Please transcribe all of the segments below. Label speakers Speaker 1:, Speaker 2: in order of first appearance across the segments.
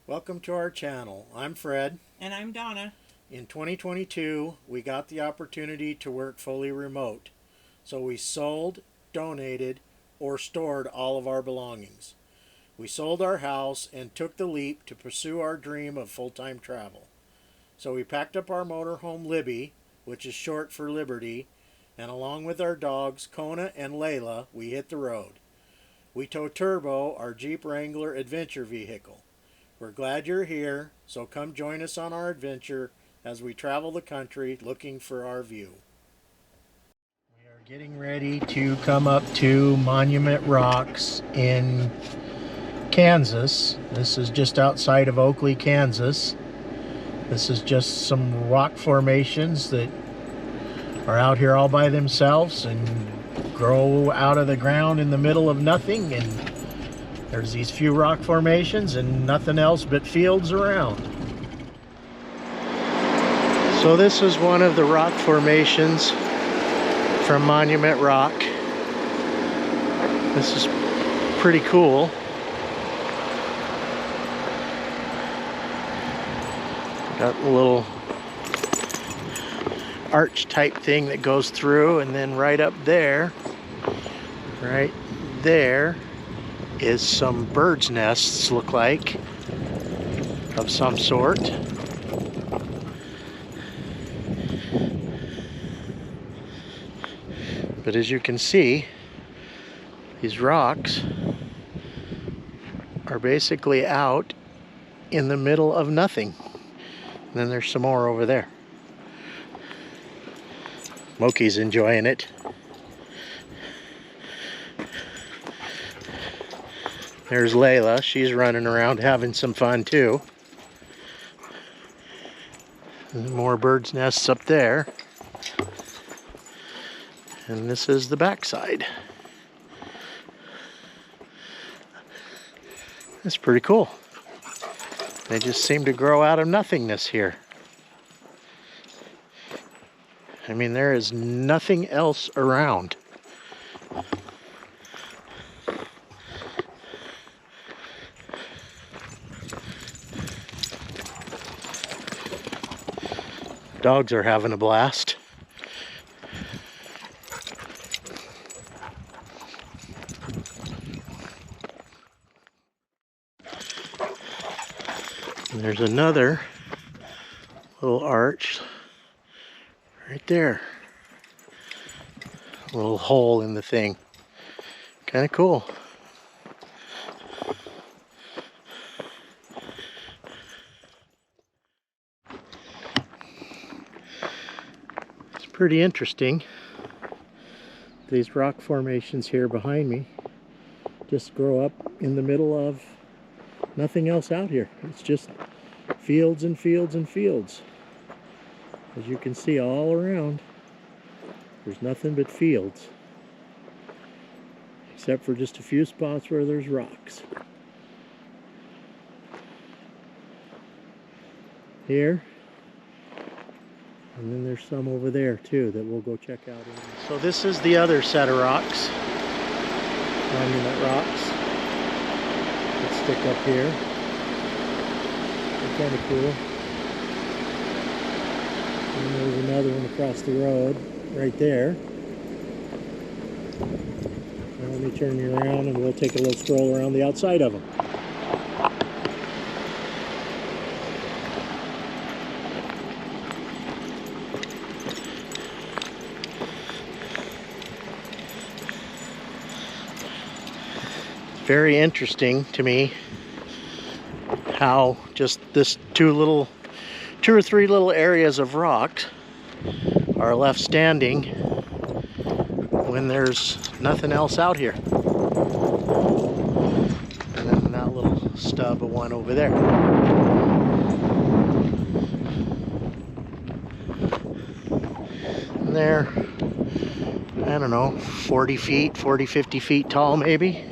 Speaker 1: Welcome to our channel. I'm Fred.
Speaker 2: And I'm Donna.
Speaker 1: In 2022, we got the opportunity to work fully remote. So we sold, donated, or stored all of our belongings. We sold our house and took the leap to pursue our dream of full-time travel. So we packed up our motorhome Libby, which is short for Liberty, and along with our dogs Kona and Layla, we hit the road. We tow Turbo, our Jeep Wrangler adventure vehicle. We're glad you're here, so come join us on our adventure as we travel the country looking for our view. We are getting ready to come up to Monument Rocks in Kansas. This is just outside of Oakley, Kansas. This is just some rock formations that are out here all by themselves and grow out of the ground in the middle of nothing, and there's these few rock formations and nothing else but fields around. So this is one of the rock formations from Monument Rock. This is pretty cool. Got a little arch type thing that goes through, and then right up there, right there, is some birds' nests, look like, of some sort. But as you can see, these rocks are basically out in the middle of nothing. And then there's some more over there. Moki's enjoying it. There's Layla. She's running around having some fun too. And more birds' nests up there. And this is the backside. That's pretty cool. They just seem to grow out of nothingness here. I mean, there is nothing else around. Dogs are having a blast. And there's another little arch right there. A little hole in the thing. Kind of cool. It's pretty interesting. These rock formations here behind me just grow up in the middle of nothing else out here. It's just fields and fields and fields. As you can see all around, there's nothing but fields. Except for just a few spots where there's rocks. Here. And then there's some over there too that we'll go check out. So this is the other set of rocks. Monument rocks. That stick up here. They're kind of cool. And there's another one across the road, right there. Now let me turn you around and we'll take a little stroll around the outside of them. Very interesting to me how just this two or three little areas of rocks are left standing when there's nothing else out here. And then that little stub of one over there. And they're, I don't know, 40 feet, 50 feet tall maybe.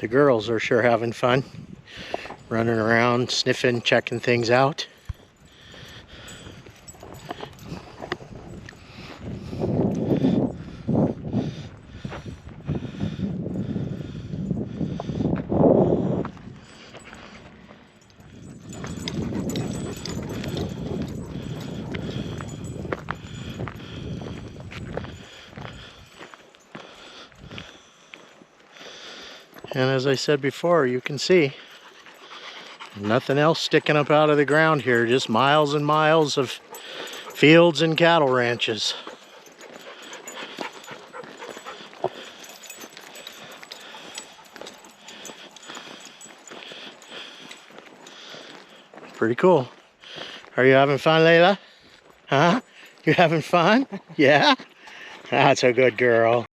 Speaker 1: The girls are sure having fun, running around, sniffing, checking things out. And as I said before, you can see nothing else sticking up out of the ground here, just miles and miles of fields and cattle ranches. Pretty cool. Are you having fun, Layla? Huh? You having fun? Yeah? That's a good girl.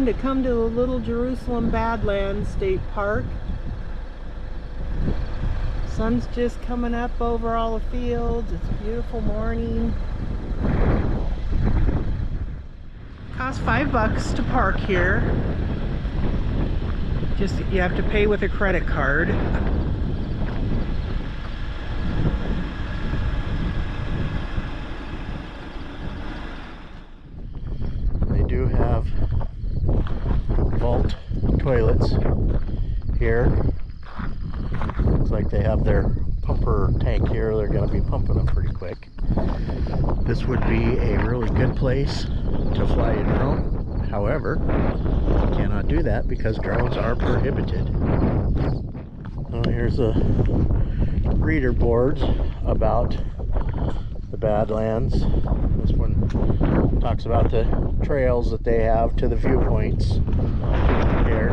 Speaker 1: To come to the Little Jerusalem Badlands State Park. Sun's just coming up over all the fields. It's a beautiful morning. Costs $5 to park here. Just you have to pay with a credit card. They do have vault toilets here. Looks like they have their pumper tank here. They're going to be pumping them pretty quick. This would be a really good place to fly a drone. However, you cannot do that because drones are prohibited. Here's the reader boards about the Badlands. This one talks about the trails that they have to the viewpoints here.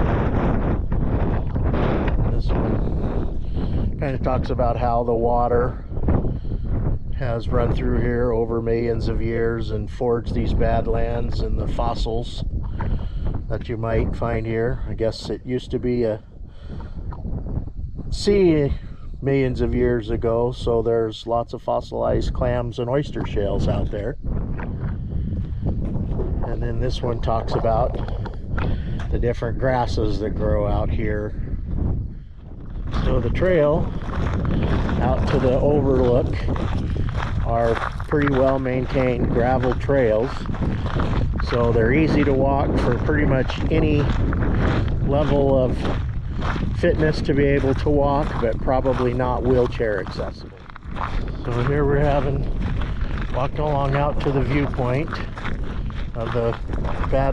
Speaker 1: This one kind of talks about how the water has run through here over millions of years and forged these Badlands and the fossils that you might find here. I guess it used to be a sea millions of years ago, so there's lots of fossilized clams and oyster shells out there. And this one talks about the different grasses that grow out here. So the trail out to the overlook are pretty well maintained gravel trails, so they're easy to walk for pretty much any level of fitness to be able to walk, but probably not wheelchair accessible. So here we're walking along out to the viewpoint of the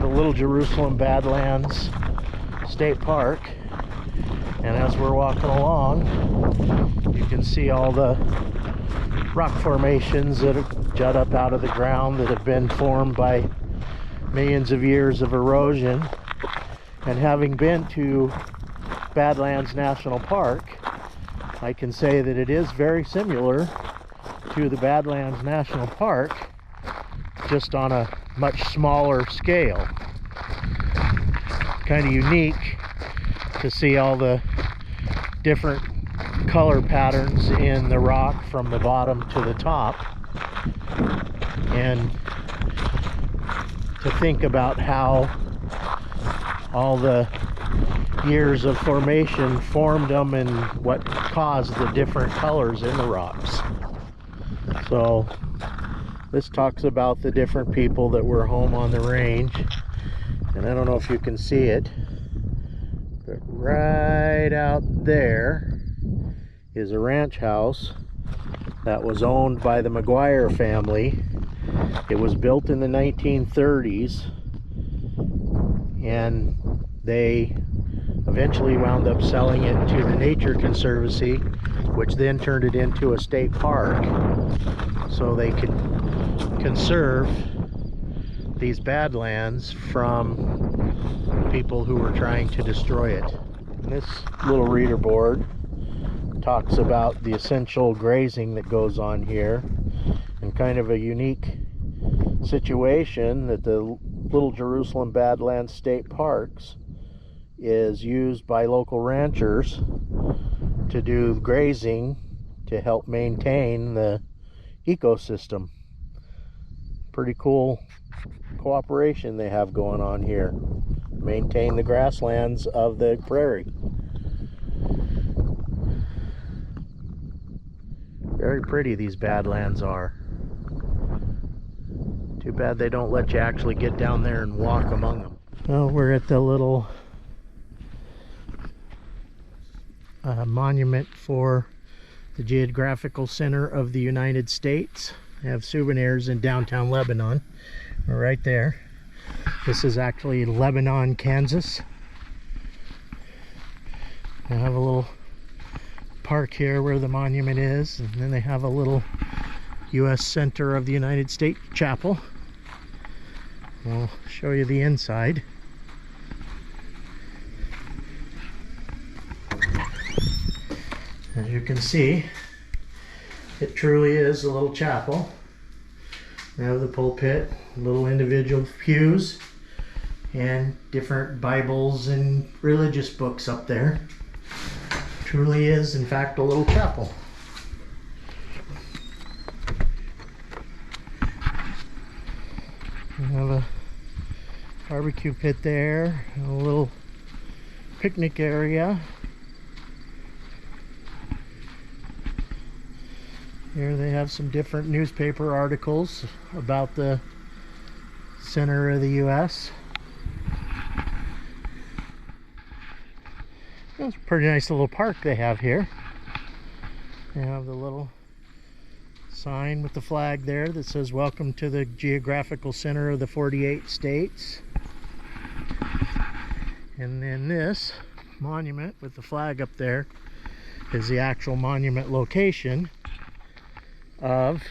Speaker 1: Little Jerusalem Badlands State Park. And as we're walking along, you can see all the rock formations that jut up out of the ground that have been formed by millions of years of erosion. And having been to Badlands National Park, I can say that it is very similar to the Badlands National Park, just on a much smaller scale. Kind of unique to see all the different color patterns in the rock from the bottom to the top, and to think about how all the years of formation formed them and what caused the different colors in the rocks. So this talks about the different people that were home on the range, and I don't know if you can see it, but right out there is a ranch house that was owned by the McGuire family. It was built in the 1930s, and they eventually wound up selling it to the Nature Conservancy, which then turned it into a state park so they could conserve these badlands from people who were trying to destroy it. And this little reader board talks about the essential grazing that goes on here, and kind of a unique situation that the Little Jerusalem Badlands State Parks is used by local ranchers to do grazing to help maintain the ecosystem. Pretty cool cooperation they have going on here. Maintain the grasslands of the prairie. Very pretty these badlands are. Too bad they don't let you actually get down there and walk among them. Well, we're at the little monument for the Geographical Center of the United States. They have souvenirs in downtown Lebanon. We're right there. This is actually Lebanon, Kansas. They have a little park here where the monument is, and then they have a little U.S. Center of the United States chapel. I'll show you the inside. As you can see, it truly is a little chapel. We have the pulpit, little individual pews, and different Bibles and religious books up there. Truly is, in fact, a little chapel. We have a barbecue pit there, a little picnic area. Here they have some different newspaper articles about the center of the U.S. That's a pretty nice little park they have here. They have the little sign with the flag there that says "Welcome to the Geographical Center of the 48 States." And then this monument with the flag up there is the actual monument location of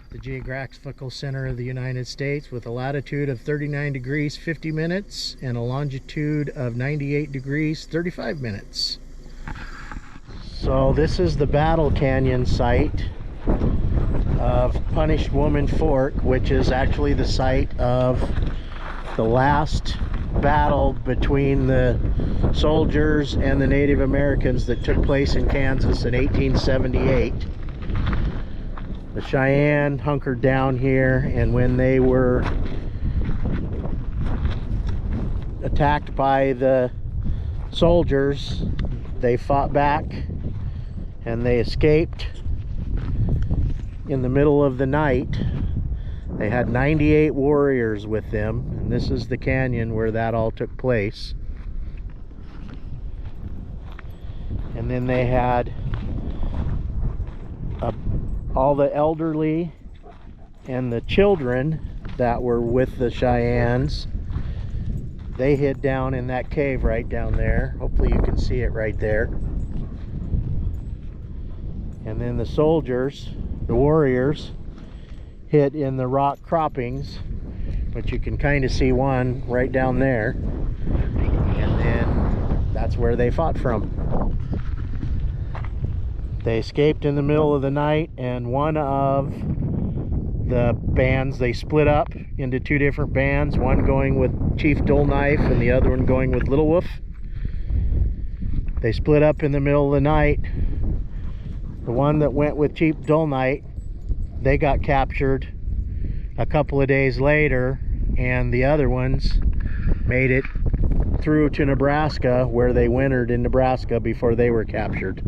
Speaker 1: the Geographical Center of the United States, with a latitude of 39 degrees 50 minutes and a longitude of 98 degrees 35 minutes. So this is the Battle Canyon site of Punished Woman Fork, which is actually the site of the last battle between the soldiers and the Native Americans that took place in Kansas in 1878. The Cheyenne hunkered down here, and when they were attacked by the soldiers. They fought back and they escaped in the middle of the night. They had 98 warriors with them, and this is the canyon where that all took place. And then they had all the elderly and the children that were with the Cheyennes. They hid down in that cave right down there. Hopefully you can see it right there. And then the soldiers, the warriors, hid in the rock croppings, but you can kind of see one right down there. And then that's where they fought from. They escaped in the middle of the night, and one of the bands, they split up into two different bands, one going with Chief Dull Knife and the other one going with Little Wolf. They split up in the middle of the night. The one that went with Chief Dull Knife, they got captured a couple of days later, and the other ones made it through to Nebraska, where they wintered in Nebraska before they were captured.